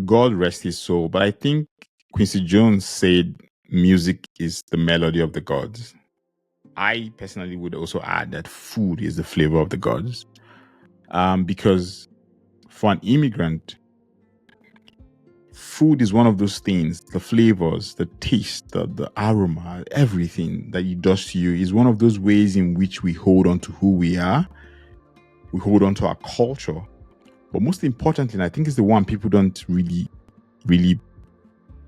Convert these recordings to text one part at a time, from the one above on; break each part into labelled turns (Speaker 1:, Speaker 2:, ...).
Speaker 1: God rest his soul, but I think Quincy Jones said music is the melody of the gods. I personally would also add that food is the flavor of the gods. Because for an immigrant, food is one of those things, the flavors, the taste, the aroma, everything that it does to you is one of those ways in which we hold on to who we are. We hold on to our culture. But most importantly, and I think it's the one people don't really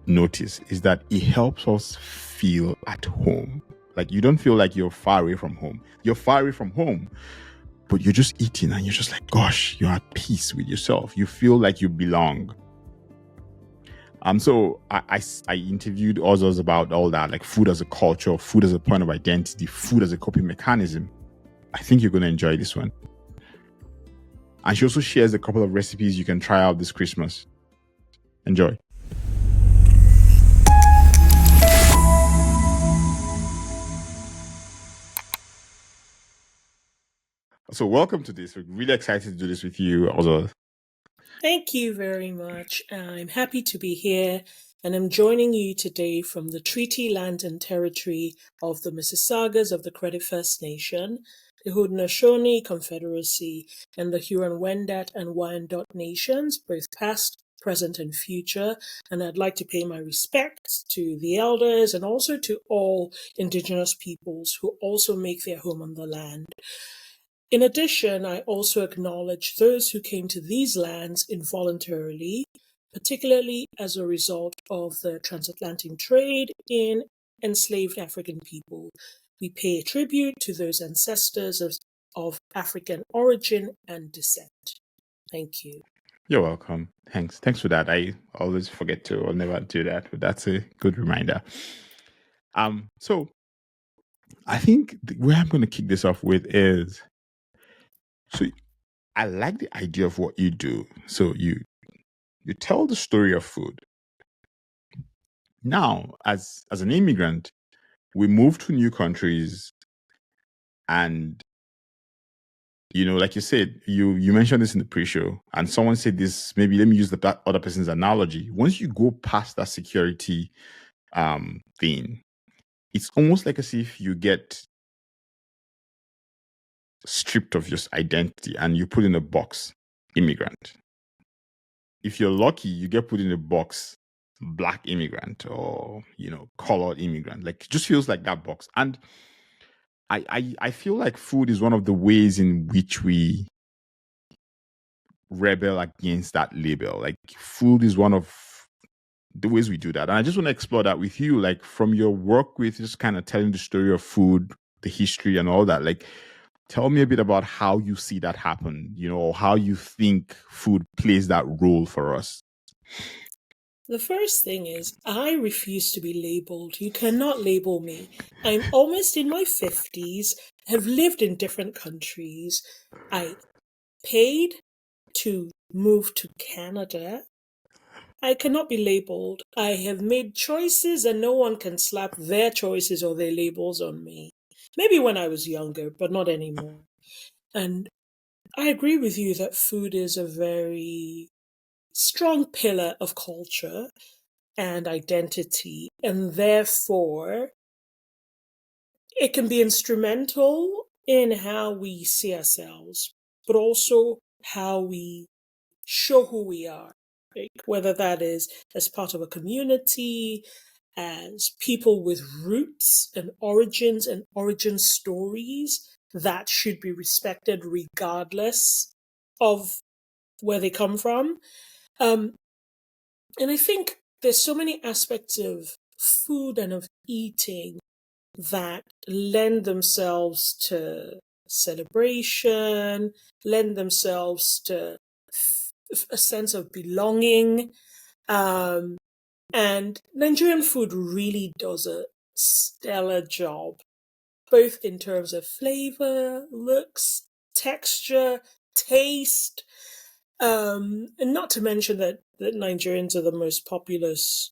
Speaker 1: notice, is that it helps us feel at home. Like you don't feel like you're far away from home. You're far away from home, but you're just eating and you're just like, gosh, you're at peace with yourself. You feel like you belong. So I interviewed Ozoz about all that, like food as a culture, food as a point of identity, food as a coping mechanism. I think you're going to enjoy this one. And she also shares a couple of recipes you can try out this Christmas. Enjoy. So welcome to this. We're really excited to do this with you, Ozoz.
Speaker 2: Thank you very much. I'm happy to be here, and I'm joining you today from the treaty land and territory of the Mississaugas of the Credit First Nation, the Haudenosaunee Confederacy, and the Huron-Wendat and Wyandot nations, both past, present, and future. And I'd like to pay my respects to the elders and also to all Indigenous peoples who also make their home on the land. In addition, I also acknowledge those who came to these lands involuntarily, particularly as a result of the transatlantic trade in enslaved African people. We pay tribute to those ancestors of African origin and descent. Thank you.
Speaker 1: You're welcome. Thanks for that. I always forget to or never do that, but that's a good reminder. So I think where I'm going to kick this off with is, so I like the idea of what you do. So you tell the story of food. Now, as an immigrant, we move to new countries, and like you said, you mentioned this in the pre-show, and someone said this. Maybe let me use that other person's analogy. Once you go past that security thing, it's almost like as if you get stripped of your identity and you put in a box, immigrant. If you're lucky, you get put in a box, black immigrant, or colored immigrant. Like it just feels like that box. And I feel like food is one of the ways in which we rebel against that label. Like food is one of the ways we do that. And I just want to explore that with you, like from your work with just kind of telling the story of food, the history and all that. Like tell me a bit about how you see that happen, or how you think food plays that role for us.
Speaker 2: The first thing is, I refuse to be labeled. You cannot label me. I'm almost in my 50s, have lived in different countries. I paid to move to Canada. I cannot be labeled. I have made choices and no one can slap their choices or their labels on me. Maybe when I was younger, but not anymore. And I agree with you that food is a very strong pillar of culture and identity, and therefore it can be instrumental in how we see ourselves, but also how we show who we are, like whether that is as part of a community, as people with roots and origins and origin stories that should be respected regardless of where they come from. And I think there's so many aspects of food and of eating that lend themselves to celebration, lend themselves to a sense of belonging. And Nigerian food really does a stellar job, both in terms of flavor, looks, texture, taste, and not to mention that Nigerians are the most populous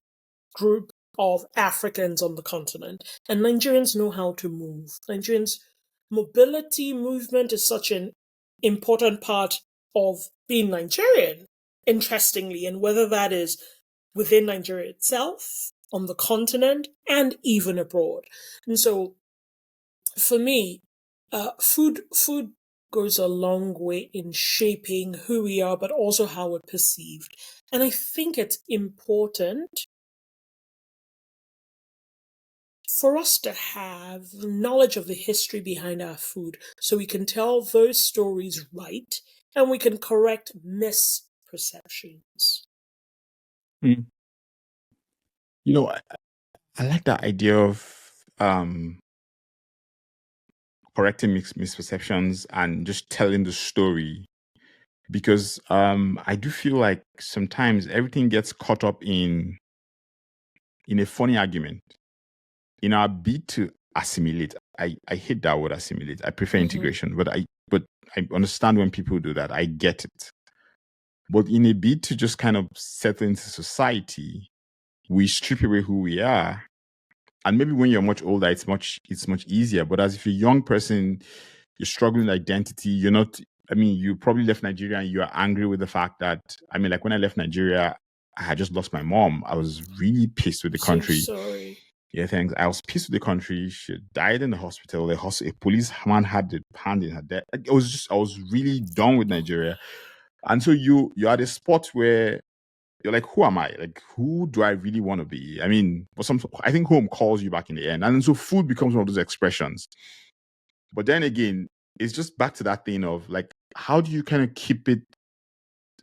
Speaker 2: group of Africans on the continent, and Nigerians know how to move. Nigerians' mobility movement is such an important part of being Nigerian. interestingly, and whether that is within Nigeria itself, on the continent, and even abroad. And so for me, food goes a long way in shaping who we are, but also how we're perceived. And I think it's important for us to have knowledge of the history behind our food so we can tell those stories right and we can correct misperceptions.
Speaker 1: Mm. I like that idea of correcting misperceptions and just telling the story, because I do feel like sometimes everything gets caught up in a funny argument in our bid to assimilate. I hate that word assimilate. I prefer integration, but I understand when people do that. I get it. But in a bid to just kind of settle into society, we strip away who we are. And maybe when you're much older, it's much easier. But as if you're a young person, you're struggling with identity, you're not, I mean, you probably left Nigeria and you're angry with the fact that, I mean, like when I left Nigeria, I had just lost my mom. I was really pissed with the
Speaker 2: So
Speaker 1: country.
Speaker 2: sorry.
Speaker 1: Yeah, thanks. I was pissed with the country. She died in the hospital. A policeman had the hand in her death. I was really done with Nigeria. And so you're at a spot where you're like, who am I? Like, who do I really want to be? I mean, I think home calls you back in the end. And so food becomes one of those expressions. But then again, it's just back to that thing of like, how do you kind of keep it?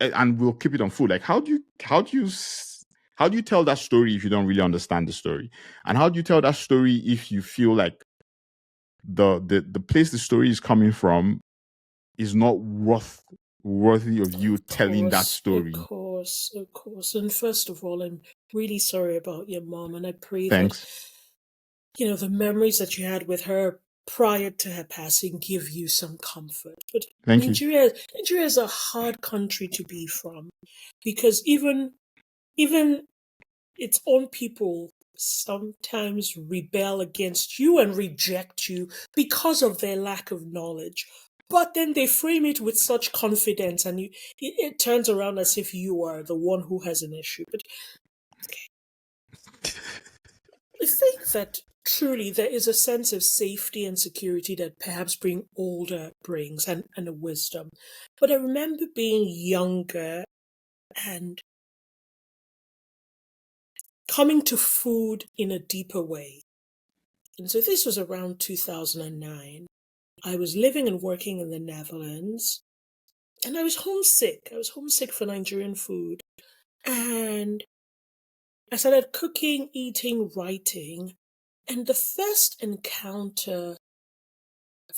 Speaker 1: And we'll keep it on food. Like, how do you tell that story if you don't really understand the story? And how do you tell that story if you feel like the place the story is coming from is not worthy of you telling that story?
Speaker 2: Of course. And first of all, I'm really sorry about your mom, and I pray
Speaker 1: Thanks.
Speaker 2: that, the memories that you had with her prior to her passing give you some comfort. But
Speaker 1: Thank you.
Speaker 2: Nigeria is a hard country to be from, because even its own people sometimes rebel against you and reject you because of their lack of knowledge. But then they frame it with such confidence, and it turns around as if you are the one who has an issue. But I think that truly there is a sense of safety and security that perhaps being older brings, and a wisdom. But I remember being younger and coming to food in a deeper way. And so this was around 2009. I was living and working in the Netherlands, and I was homesick. I was homesick for Nigerian food. And I started cooking, eating, writing. And the first encounter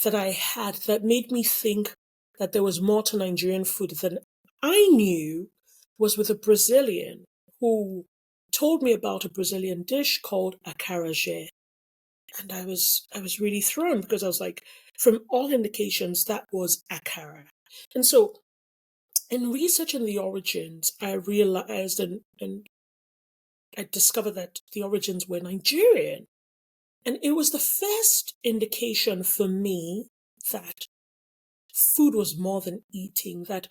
Speaker 2: that I had that made me think that there was more to Nigerian food than I knew was with a Brazilian who told me about a Brazilian dish called acarajé. And I was really thrown, because I was like, from all indications, that was akara. And so in researching the origins, I realized and I discovered that the origins were Nigerian. And it was the first indication for me that food was more than eating, that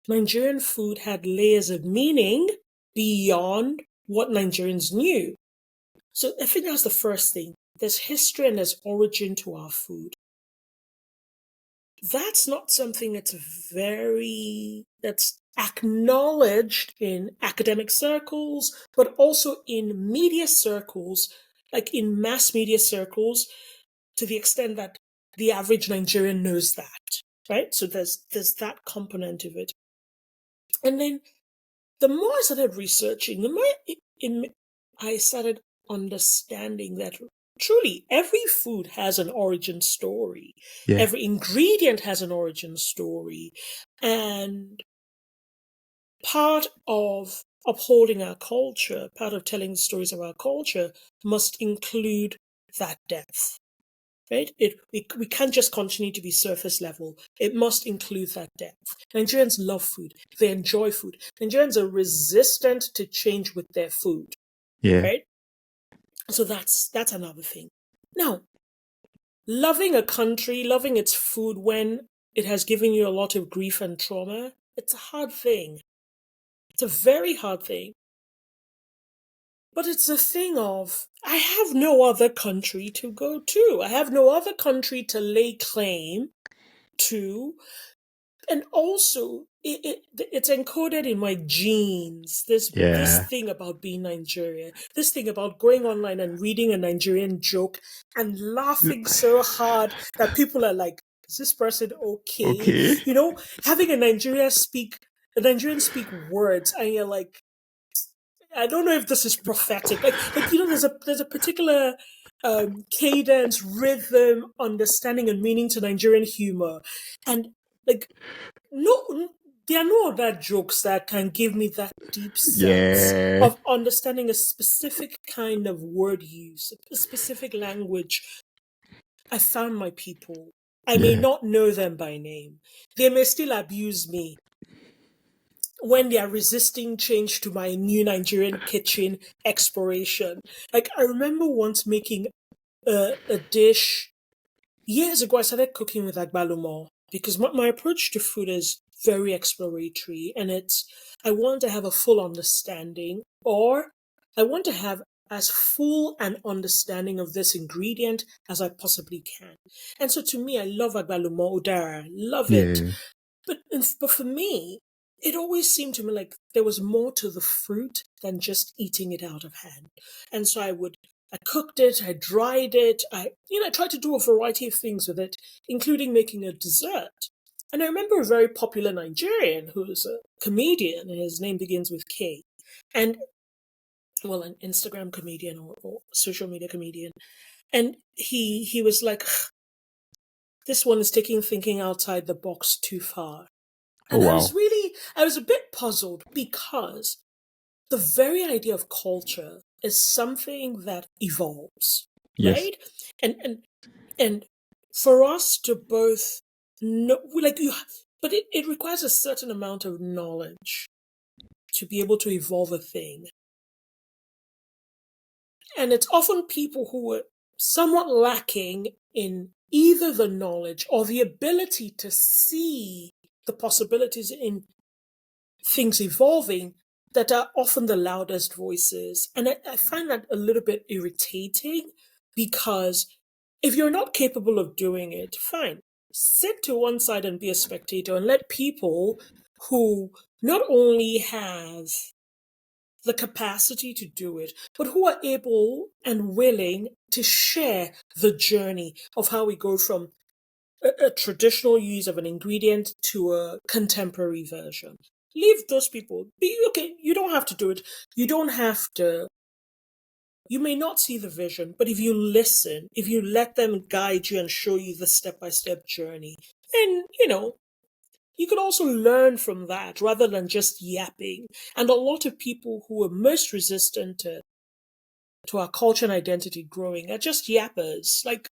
Speaker 2: Nigerian food had layers of meaning beyond what Nigerians knew. So I think that's the first thing. There's history and there's origin to our food. That's not something that's acknowledged in academic circles, but also in media circles, like in mass media circles, to the extent that the average Nigerian knows that, right? So there's that component of it. And then the more I started researching, the more I started understanding that truly every food has an origin story.
Speaker 1: Yeah.
Speaker 2: Every ingredient has an origin story. And part of upholding our culture, part of telling the stories of our culture, must include that depth. Right? We can't just continue to be surface level. It must include that depth. Nigerians love food. They enjoy food. Nigerians are resistant to change with their food.
Speaker 1: Yeah.
Speaker 2: Right? So that's another thing. Now, loving a country, loving its food when it has given you a lot of grief and trauma, it's a hard thing. It's a very hard thing. But it's a thing of, I have no other country to go to. I have no other country to lay claim to. And also, it's encoded in my genes. This
Speaker 1: Yeah.
Speaker 2: thing about being Nigerian, this thing about going online and reading a Nigerian joke and laughing so hard that people are like, "Is this person okay?"
Speaker 1: Okay.
Speaker 2: You know, having a Nigerian speak words, and you're like, I don't know if this is prophetic. Like you know, there's a particular cadence, rhythm, understanding, and meaning to Nigerian humor, and like no, there are no other jokes that can give me that deep sense
Speaker 1: Yeah.
Speaker 2: of understanding a specific kind of word use, a specific language. I found my people. I may
Speaker 1: Yeah.
Speaker 2: not know them by name. They may still abuse me when they are resisting change to my new Nigerian kitchen exploration. Like, I remember once making a dish years ago. I started cooking with agbalumo because my approach to food is very exploratory, and I want to have a full understanding, or I want to have as full an understanding of this ingredient as I possibly can. And so to me, I love agbalumo udara, love it.
Speaker 1: Yeah.
Speaker 2: But for me, it always seemed to me like there was more to the fruit than just eating it out of hand. And so I cooked it, I dried it, I tried to do a variety of things with it, including making a dessert. And I remember a very popular Nigerian who's a comedian, and his name begins with K. And, well, an Instagram comedian or social media comedian. And he was like, this one is taking thinking outside the box too far.
Speaker 1: Oh
Speaker 2: And
Speaker 1: wow.
Speaker 2: I was a bit puzzled because the very idea of culture is something that evolves,
Speaker 1: Yes.
Speaker 2: right? And for us to both know, like but it requires a certain amount of knowledge to be able to evolve a thing. And it's often people who are somewhat lacking in either the knowledge or the ability to see the possibilities in things evolving that are often the loudest voices. And I find that a little bit irritating because if you're not capable of doing it, fine. Sit to one side and be a spectator and let people who not only have the capacity to do it, but who are able and willing to share the journey of how we go from a traditional use of an ingredient to a contemporary version. Leave those people. Be okay. You don't have to do it. You don't have to. You may not see the vision, but if you listen, if you let them guide you and show you the step-by-step journey, then you can also learn from that rather than just yapping. And a lot of people who are most resistant to our culture and identity growing are just yappers. Like,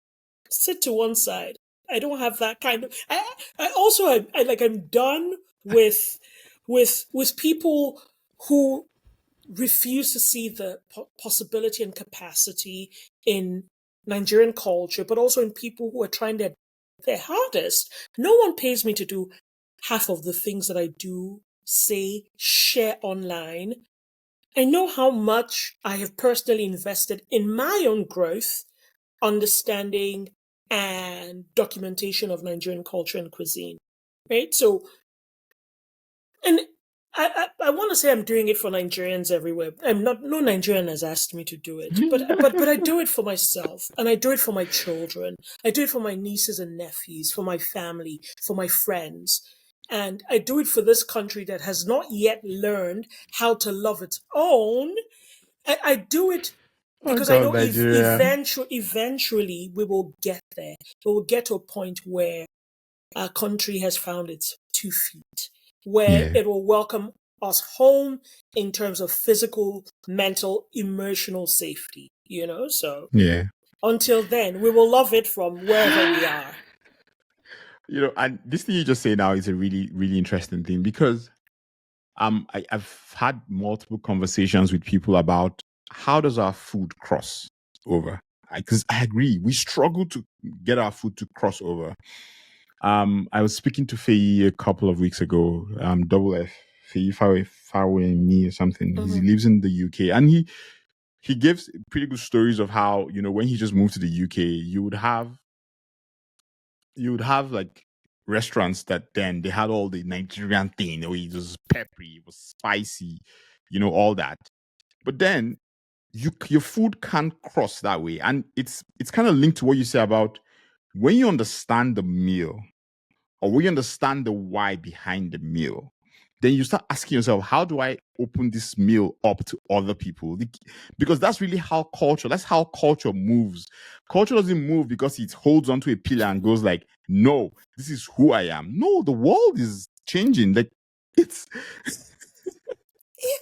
Speaker 2: sit to one side. I don't have that kind of. I also I'm done with people who refuse to see the possibility and capacity in Nigerian culture, but also in people who are trying their hardest. No one pays me to do half of the things that I do, say, share online. I know how much I have personally invested in my own growth, understanding, and documentation of Nigerian culture and cuisine. Right? So, and I want to say I'm doing it for Nigerians everywhere. No Nigerian has asked me to do it, but I do it for myself, and I do it for my children. I do it for my nieces and nephews, for my family, for my friends. And I do it for this country that has not yet learned how to love its own. I do it
Speaker 1: Oh
Speaker 2: because I
Speaker 1: God,
Speaker 2: know
Speaker 1: Nigeria.
Speaker 2: eventually we will get there. We will get to a point where our country has found its 2 feet, where
Speaker 1: Yeah.
Speaker 2: it will welcome us home in terms of physical, mental, emotional safety. So
Speaker 1: Yeah.
Speaker 2: until then, we will love it from wherever we are.
Speaker 1: And this thing you just say now is a really, really interesting thing because I've had multiple conversations with people about how does our food cross over? Because I agree, we struggle to get our food to cross over. I was speaking to Faye a couple of weeks ago, double F Me or something. He lives in the UK, and he gives pretty good stories of how, when he just moved to the UK, you would have like restaurants that then they had all the Nigerian thing. It was peppery, it was spicy, all that. But then your food can't cross that way, and it's kind of linked to what you say about when you understand the meal, or when you understand the why behind the meal, then you start asking yourself, how do I open this meal up to other people? Because that's really that's how culture moves. Culture doesn't move because it holds onto a pillar and goes like, no, this is who I am. No, the world is changing. Like, it's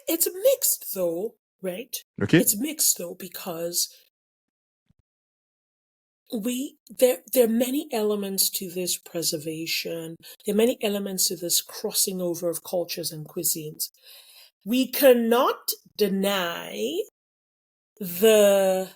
Speaker 2: It's mixed though, right?
Speaker 1: okay.
Speaker 2: It's mixed though, because there are many elements to this preservation. There are many elements to this crossing over of cultures and cuisines. We cannot deny that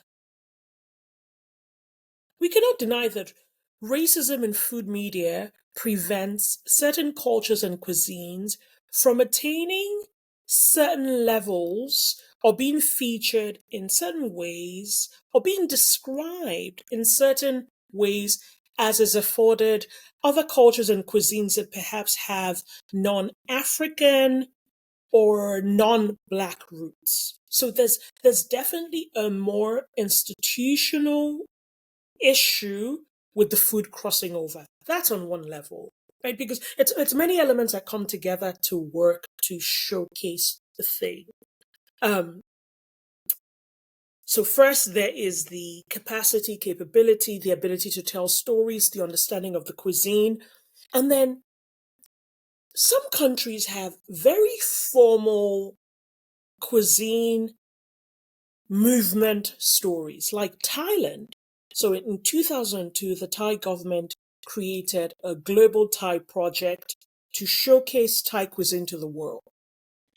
Speaker 2: racism in food media prevents certain cultures and cuisines from attaining certain levels, or being featured in certain ways, or being described in certain ways as is afforded other cultures and cuisines that perhaps have non-African or non-Black roots. So there's definitely a more institutional issue with the food crossing over. That's on one level, right? Because it's many elements that come together to work to showcase the thing. So first, there is the capability, the ability to tell stories, the understanding of the cuisine. And then some countries have very formal cuisine movement stories, like Thailand. So in 2002, the Thai government created a global Thai project to showcase Thai cuisine to the world.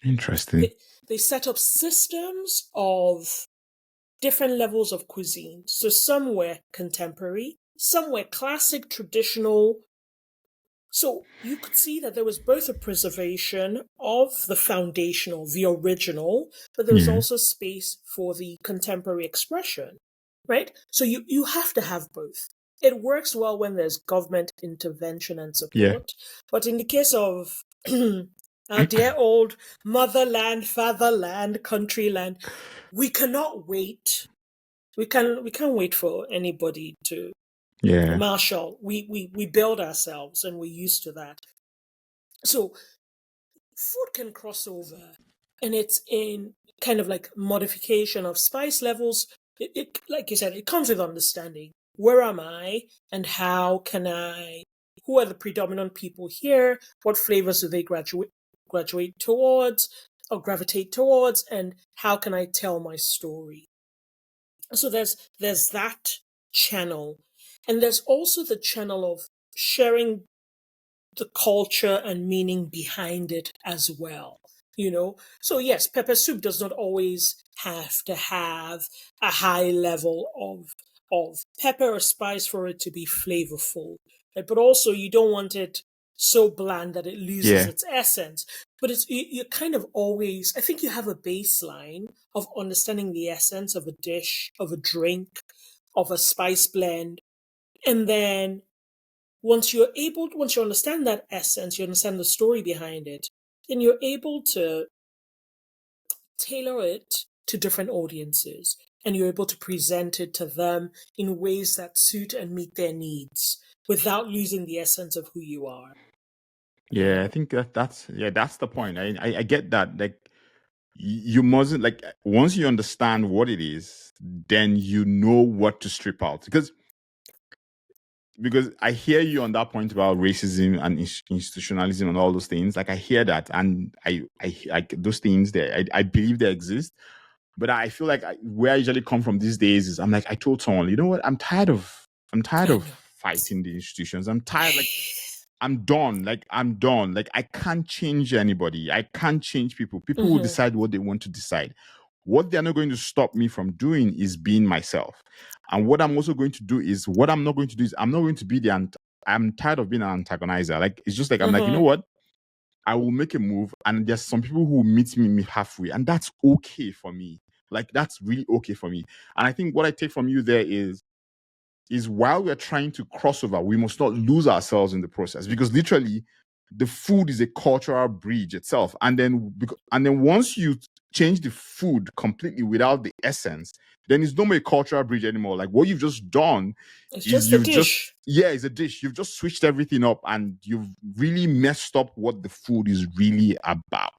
Speaker 1: Interesting.
Speaker 2: They set up systems of different levels of cuisine. So some were contemporary, some were classic, traditional. So you could see that there was both a preservation of the foundational, the original, but there was also space for the contemporary expression, right? So you have to have both. It works well when there's government intervention and support. But in the case of our dear old motherland, fatherland, countryland, we cannot wait. We can't wait for anybody to marshal. We build ourselves, and we're used to that. So food can cross over, and it's in kind of like modification of spice levels. It like you said, it comes with understanding. Where am I, and how can I? Who are the predominant people here? What flavors do they graduate towards or gravitate towards? And how can I tell my story? So there's that channel, and there's also the channel of sharing the culture and meaning behind it as well. So yes, pepper soup does not always have to have a high level of pepper or spice for it to be flavorful, right? But also you don't want it so bland that it loses its essence. But you kind of always, I think you have a baseline of understanding the essence of a dish, of a drink, of a spice blend. And then once you understand that essence, you understand the story behind it, then you're able to tailor it to different audiences, and you're able to present it to them in ways that suit and meet their needs without losing the essence of who you are.
Speaker 1: Yeah, I think that's the point. I get that. Like, you mustn't, like, once you understand what it is, then you know what to strip out. Because I hear you on that point about racism and institutionalism and all those things. Like, I hear that, and I those things there. I believe they exist, but I feel like where I usually come from these days is, I'm like, I told someone, you know what? I'm tired of fighting the institutions. I'm tired. Like, I'm done. Like, I can't change anybody. I can't change people. People will decide what they want to decide. What they're not going to stop me from doing is being myself. And what I'm also going to do is, what I'm not going to do is, I'm not going to be I'm tired of being an antagonizer. Like, it's just like, I'm like, you know what? I will make a move, and there's some people who meet me halfway, and that's okay for me. Like, that's really okay for me. And I think what I take from you there is while we're trying to cross over, we must not lose ourselves in the process, because literally the food is a cultural bridge itself. And then once you change the food completely without the essence, then it's no more a cultural bridge anymore. Like, what you've just done
Speaker 2: It's
Speaker 1: is
Speaker 2: just a dish.
Speaker 1: it's a dish. You've just switched everything up, and you've really messed up what the food is really about.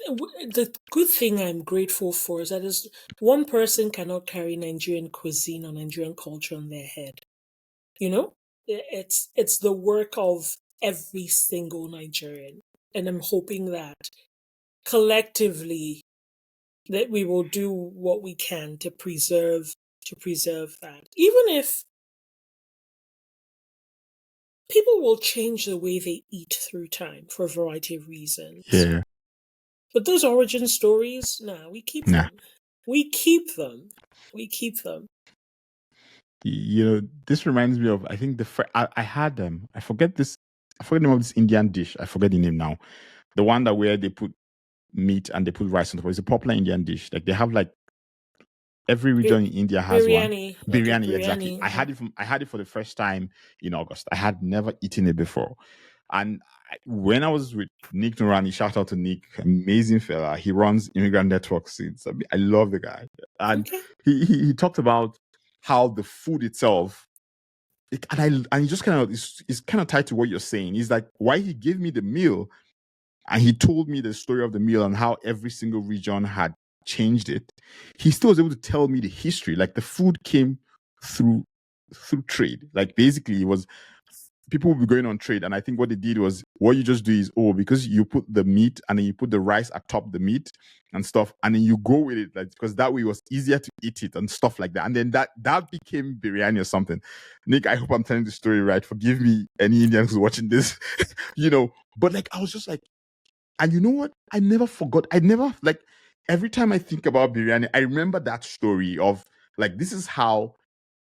Speaker 2: The good thing I'm grateful for is that one person cannot carry Nigerian cuisine or Nigerian culture on their head. You know, it's the work of every single Nigerian, and I'm hoping that collectively that we will do what we can to preserve that, even if people will change the way they eat through time for a variety of reasons.
Speaker 1: Yeah.
Speaker 2: But those origin stories, we keep them. We keep them. We keep them.
Speaker 1: You know, this reminds me of, I think I had them. I forget the name of this Indian dish. I forget the name now. The one that where they put meat and they put rice on top. It's a popular Indian dish. Like, they have, like, every region in India has
Speaker 2: biryani,
Speaker 1: one. Biryani, exactly. I had it for the first time in August. I had never eaten it before. And when I was with Nick Nurani, shout out to Nick, amazing fella. He runs Immigrant Network since. I love the guy. And he talked about how the food itself, and he just kind of is kind of tied to what you're saying. He's like, why he gave me the meal, and he told me the story of the meal and how every single region had changed it. He still was able to tell me the history. Like, the food came through trade. Like, basically, it was people will be going on trade, and I think what they did was, what you just do is, because you put the meat and then you put the rice atop the meat and stuff, and then you go with it, like, because that way it was easier to eat it and stuff like that. And then that became biryani or something. Nick, I hope I'm telling the story right. Forgive me, any Indian who's watching this, But, like, I was just like, and you know what? I never forgot. Like, every time I think about biryani, I remember that story of, like, this is how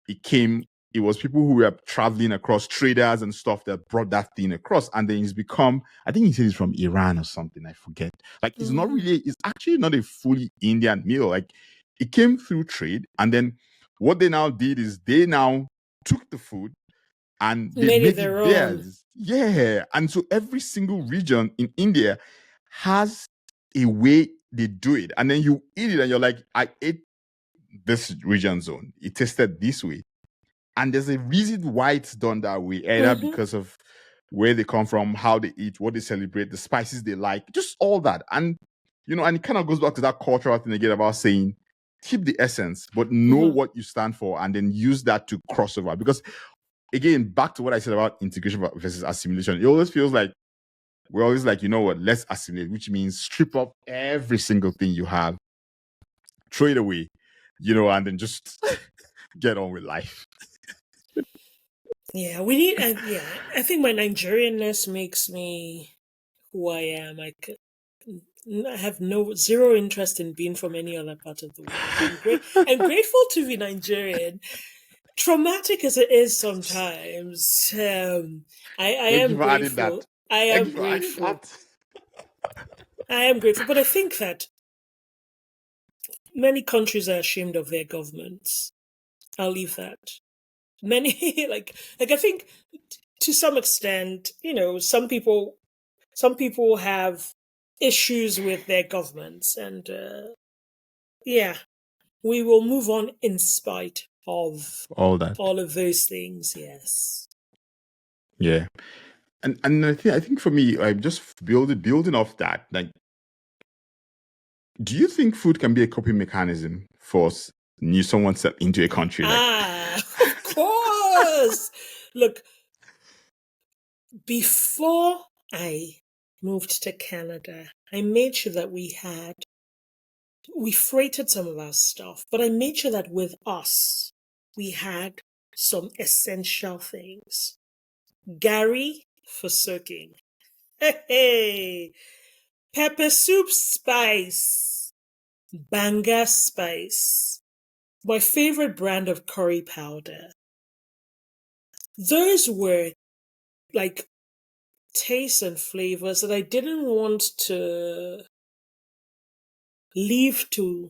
Speaker 1: it came. It was people who were traveling across, traders and stuff, that brought that thing across. And then it's become, I think he said it's from Iran or something. I forget. Like, it's actually not a fully Indian meal. Like, it came through trade. And then what they now did is they now took the food and they made it theirs. Yeah. And so every single region in India has a way they do it. And then you eat it and you're like, I ate this region zone. It tasted this way. And there's a reason why it's done that way, either because of where they come from, how they eat, what they celebrate, the spices they like, just all that. And, and it kind of goes back to that cultural thing again about saying, keep the essence, but know what you stand for, and then use that to cross over. Because, again, back to what I said about integration versus assimilation, it always feels like we're always like, you know what, let's assimilate, which means strip up every single thing you have, throw it away, and then just get on with life.
Speaker 2: Yeah, we need. I think my Nigerianness makes me who I am. I have zero interest in being from any other part of the world. I'm grateful to be Nigerian. Traumatic as it is sometimes, I am grateful. I am grateful. I am grateful, but I think that many countries are ashamed of their governments. I'll leave that. Many like I think to some extent, some people have issues with their governments, and we will move on in spite of all of those things. Yes.
Speaker 1: Yeah. And I think for me, I'm just building off that. Like, do you think food can be a coping mechanism for someone set into a country?
Speaker 2: Of course. Look, before I moved to Canada, I made sure that we freighted some of our stuff, but I made sure that with us, we had some essential things. Gari for soaking. Hey, pepper soup spice. Banga spice. My favorite brand of curry powder. Those were like tastes and flavors that I didn't want to leave to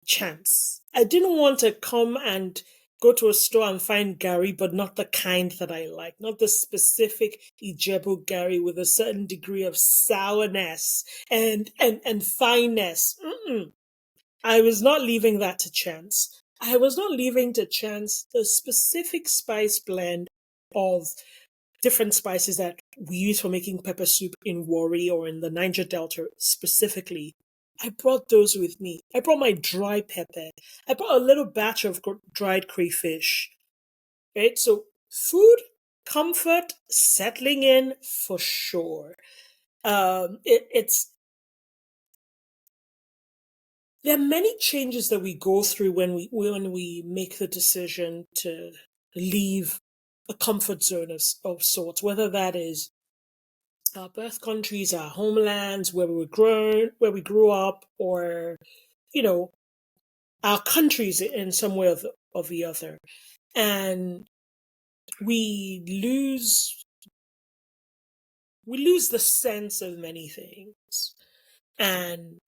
Speaker 2: chance. I didn't want to come and go to a store and find Gary, but not the kind that I like, not the specific Ijebu Gary with a certain degree of sourness and fineness. I was not leaving that to chance. I was not leaving to chance the specific spice blend of different spices that we use for making pepper soup in Warri or in the Niger Delta specifically. I brought those with me. I brought my dry pepper. I brought a little batch of dried crayfish. Right? So food, comfort, settling in for sure. It's there are many changes that we go through when we make the decision to leave a comfort zone of sorts, whether that is our birth countries, our homelands, where we were grown, where we grew up, or our countries in some way of the other, and we lose the sense of many things. And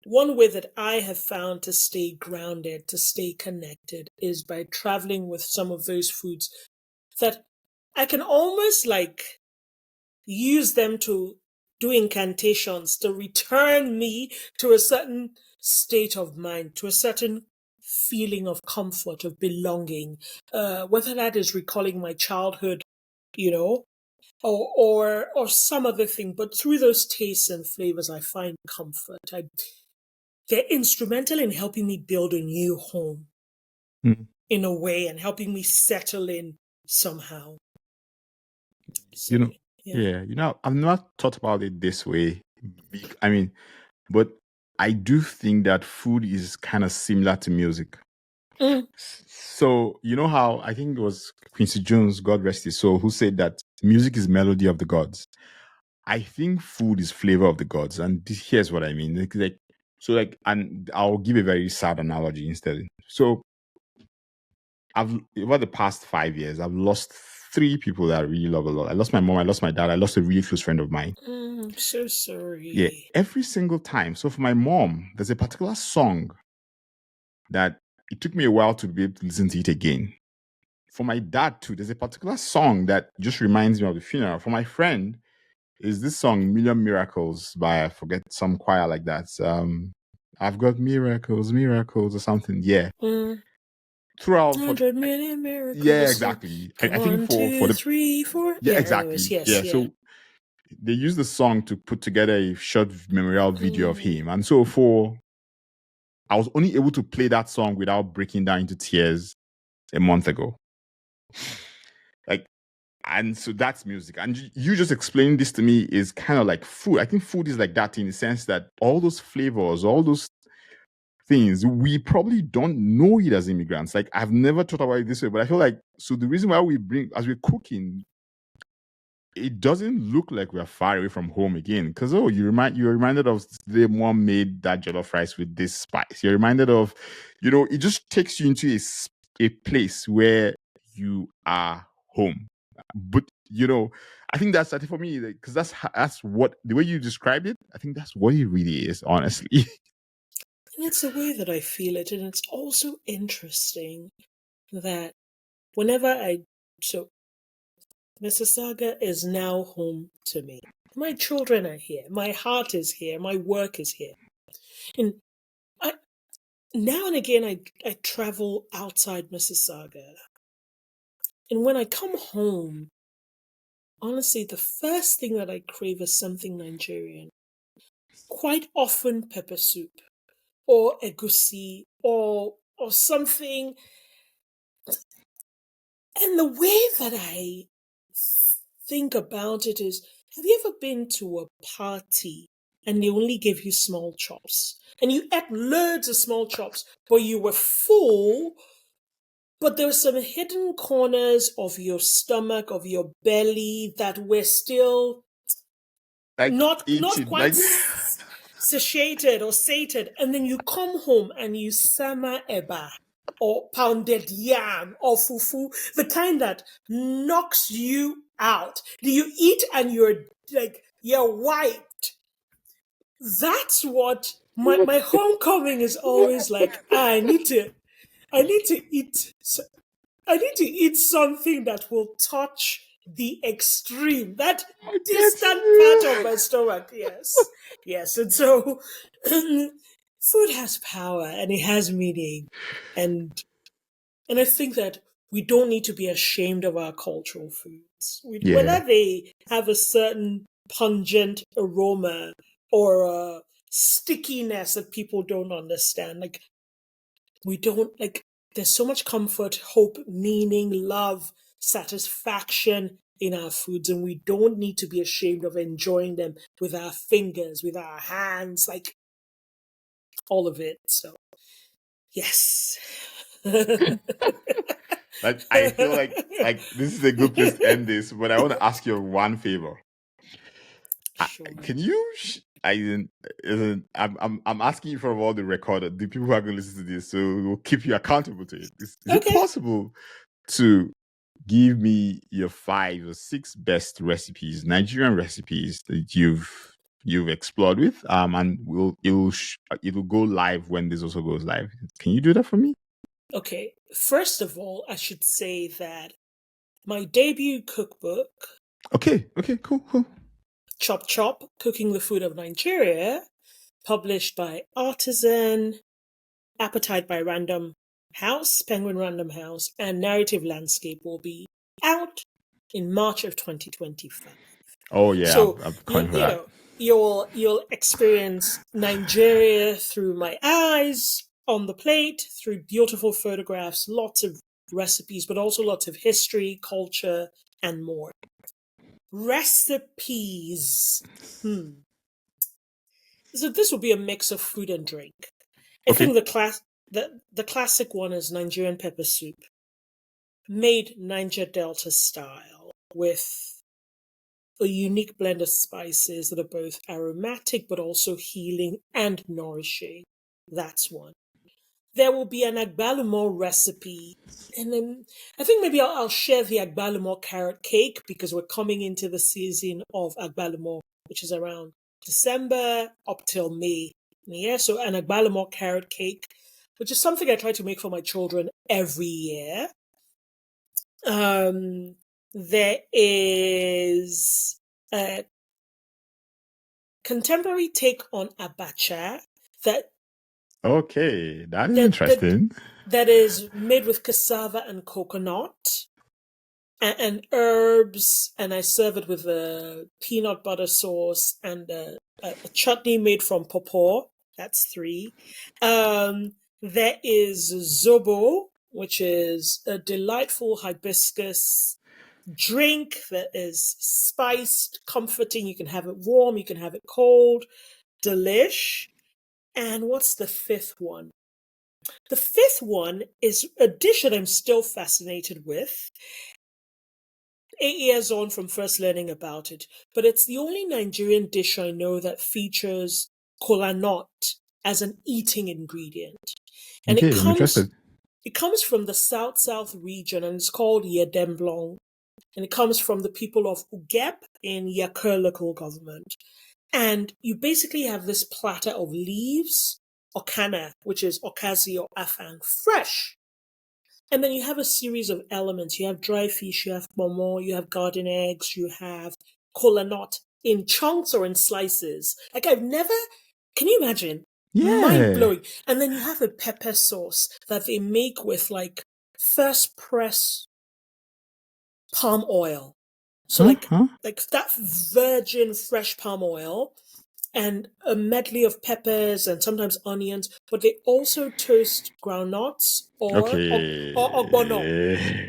Speaker 2: one way that I have found to stay grounded, to stay connected, is by traveling with some of those foods that I can almost use them to do incantations to return me to a certain state of mind, to a certain feeling of comfort, of belonging, whether that is recalling my childhood, or some other thing. But through those tastes and flavors, I find comfort. They're instrumental in helping me build a new home in a way, and helping me settle in somehow. So,
Speaker 1: I've not thought about it this way. I mean, but I do think that food is kind of similar to music. So, you know how I think it was Quincy Jones, God rest his soul, who said that music is melody of the gods. I think food is flavor of the gods. And here's what I mean. And I'll give a very sad analogy instead. So, over the past 5 years, I've lost 3 people that I really love a lot. I lost my mom, I lost my dad, I lost a really close friend of mine.
Speaker 2: I'm so sorry.
Speaker 1: Yeah, every single time. So for my mom, there's a particular song that it took me a while to be able to listen to it again. For my dad too, there's a particular song that just reminds me of the funeral. For my friend, is this song "Million Miracles" by, I forget, some choir like that. I've got miracles or something. Yeah. Throughout
Speaker 2: 100 million miracles.
Speaker 1: Yeah, exactly. I think for the
Speaker 2: 3, 4.
Speaker 1: Yeah, exactly.
Speaker 2: Yes.
Speaker 1: So they used the song to put together a short memorial video of him, and so I was only able to play that song without breaking down into tears a month ago. And so that's music. And you just explaining this to me is kind of like food. I think food is like that in the sense that all those flavors, all those things, we probably don't know it as immigrants. Like, I've never thought about it this way, but I feel like, so the reason why as we're cooking, it doesn't look like we're far away from home again. Because, you're reminded of the mom made that jollof rice with this spice. You're reminded of, it just takes you into a place where you are home. But I think for me, because that's what the way you described it. I think that's what it really is, honestly.
Speaker 2: And it's the way that I feel it, and it's also interesting that whenever Mississauga is now home to me. My children are here. My heart is here. My work is here. And now and again, I travel outside Mississauga. And when I come home, honestly, the first thing that I crave is something Nigerian. Quite often pepper soup or egusi or something. And the way that I think about it is, have you ever been to a party and they only give you small chops? And you ate loads of small chops, but you were full, but there were some hidden corners of your stomach, of your belly, that were still not quite satiated or sated. And then you come home and you sama eba. or pounded yam or fufu, the kind that knocks you out. Do you eat and you're wiped? That's what my homecoming is always like. I need to eat I need to eat something that will touch the extreme, that
Speaker 1: I get
Speaker 2: distant part of
Speaker 1: you.
Speaker 2: my stomach. Yes. Yes. And so food has power and it has meaning. And and I think that we don't need to be ashamed of our cultural foods.
Speaker 1: Yeah.
Speaker 2: Whether they have a certain pungent aroma or a stickiness that people don't understand. Like, we don't, like, there's so much comfort, hope, meaning, love, satisfaction in our foods, and we don't need to be ashamed of enjoying them with our fingers, with our hands, like all of it. So, yes.
Speaker 1: Like I feel like this is a good place to end this, but I want to ask you one favor.
Speaker 2: Sure.
Speaker 1: Can you? I'm asking you from all the recorded, the people who are going to listen to this, so we'll keep you accountable to it. Is it
Speaker 2: Okay.
Speaker 1: possible to give me your 5 or 6 best recipes, Nigerian recipes that you've explored with? And it'll go live when this also goes live. Can you do that for me?
Speaker 2: Okay. First of all, I should say that my debut cookbook,
Speaker 1: Okay. Cool.
Speaker 2: Chop Chop, Cooking the Food of Nigeria, published by Artisan, Appetite by Random House, Penguin Random House, and Narrative Landscape, will be out in March of 2025.
Speaker 1: Oh yeah,
Speaker 2: So
Speaker 1: I'm calling for that.
Speaker 2: you'll experience Nigeria through my eyes on the plate, through beautiful photographs, lots of recipes, but also lots of history, culture, and more. Recipes. So this will be a mix of food and drink. I
Speaker 1: Okay.
Speaker 2: think the classic one is Nigerian pepper soup, made Niger Delta style, with a unique blend of spices that are both aromatic but also healing and nourishing. That's one. There will be an agbalumo recipe, and then I think maybe I'll share the agbalumo carrot cake, because we're coming into the season of agbalumo, which is around December up till May. Yeah, so an agbalumo carrot cake, which is something I try to make for my children every year. There is a contemporary take on abacha that
Speaker 1: Okay, that is
Speaker 2: that that
Speaker 1: interesting.
Speaker 2: that is made with cassava and coconut and herbs, and I serve it with a peanut butter sauce and a chutney made from pawpaw. That's 3. There is zobo, which is a delightful hibiscus drink that is spiced, comforting. You can have it warm, you can have it cold. Delish. And what's the 5th one? The 5th one is a dish that I'm still fascinated with, 8 years on from first learning about it, but it's the only Nigerian dish I know that features kola nut as an eating ingredient. And
Speaker 1: Okay, I'm interested.
Speaker 2: it comes from the South region, and it's called Yedemblong. And it comes from the people of Ugep in Yakur local government. And you basically have this platter of leaves, okana, which is okazi or afang, fresh. And then you have a series of elements. You have dry fish, you have momo, you have garden eggs, you have kola nut in chunks or in slices. Like, can you imagine? Mind
Speaker 1: Yeah.
Speaker 2: blowing. And then you have a pepper sauce that they make with like first press palm oil. So
Speaker 1: Huh?
Speaker 2: like that virgin fresh palm oil and a medley of peppers and sometimes onions, but they also toast groundnuts
Speaker 1: Okay.
Speaker 2: or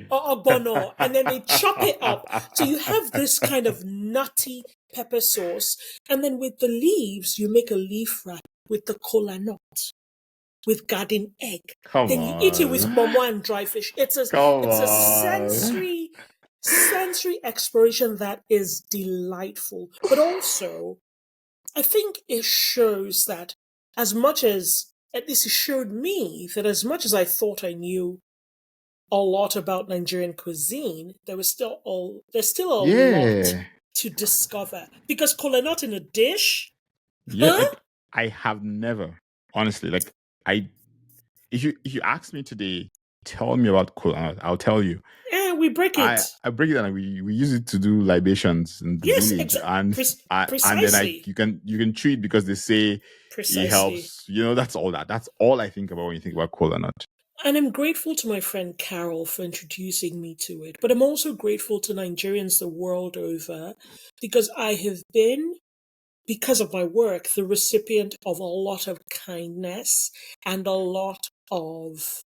Speaker 2: ogbono, and then they chop it up. So you have this kind of nutty pepper sauce, and then with the leaves, you make a leaf wrap with the kola nut, with garden egg.
Speaker 1: Come
Speaker 2: Then you eat it with
Speaker 1: on.
Speaker 2: momo and dry fish.
Speaker 1: Come
Speaker 2: It's a
Speaker 1: on.
Speaker 2: sensory exploration that is delightful. But also, I think it shows that as much as at least it showed me that as much as I thought I knew a lot about Nigerian cuisine, there's still a lot
Speaker 1: Yeah.
Speaker 2: to discover. Because kola nut in a dish,
Speaker 1: Yeah,
Speaker 2: huh?
Speaker 1: like I have never, honestly, like I if you ask me today, tell me about kola, I'll tell you.
Speaker 2: We break it.
Speaker 1: I break it down. And we use it to do libations in the
Speaker 2: Yes,
Speaker 1: village, and then
Speaker 2: precisely.
Speaker 1: you can treat because they say it
Speaker 2: Precisely.
Speaker 1: helps. You know, that's all that. That's all I think about when you think about kola nut.
Speaker 2: And I'm grateful to my friend Carol for introducing me to it. But I'm also grateful to Nigerians the world over because I have been, because of my work, the recipient of a lot of kindness and a lot of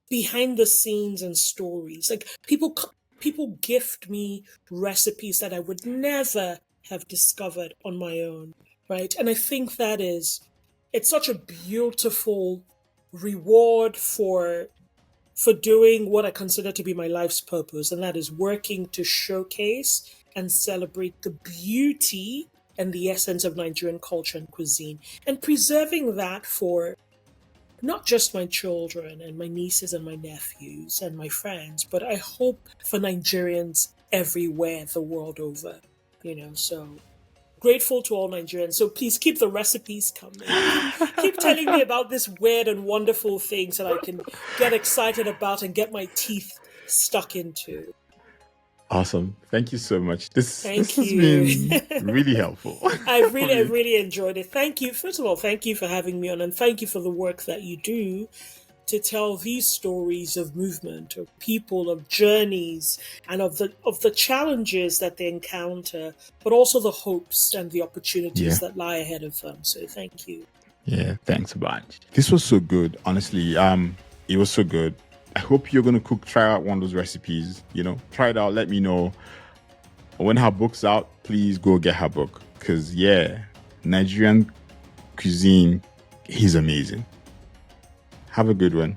Speaker 2: behind the scenes and stories. Like people gift me recipes that I would never have discovered on my own, right? And I think it's such a beautiful reward for doing what I consider to be my life's purpose, and that is working to showcase and celebrate the beauty and the essence of Nigerian culture and cuisine, and preserving that for not just my children and my nieces and my nephews and my friends, but I hope for Nigerians everywhere the world over, so grateful to all Nigerians. So please keep the recipes coming. Keep telling me about this weird and wonderful things that I can get excited about and get my teeth stuck into.
Speaker 1: Awesome. Thank you so much. This
Speaker 2: Thank
Speaker 1: has
Speaker 2: you.
Speaker 1: been really helpful.
Speaker 2: I
Speaker 1: for me.
Speaker 2: really enjoyed it. Thank you. First of all, thank you for having me on, and thank you for the work that you do to tell these stories of movement, of people, of journeys, and of the challenges that they encounter, but also the hopes and the opportunities that lie ahead of them. So thank you.
Speaker 1: Yeah, thanks a bunch. This was so good. Honestly, it was so good. I hope you're gonna try out one of those recipes. Try it out. Let me know. When her book's out, please go get her book. Because Nigerian cuisine is amazing. Have a good one.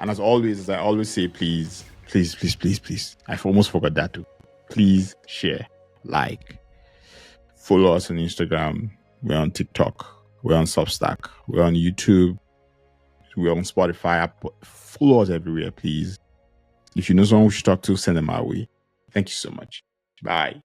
Speaker 1: And as I always say, please, please, please, please, please. I almost forgot that too. Please share, like, follow us on Instagram. We're on TikTok. We're on Substack. We're on YouTube. We're on Spotify. Follow us everywhere, please. If you know someone we should talk to, send them our way. Thank you so much. Bye.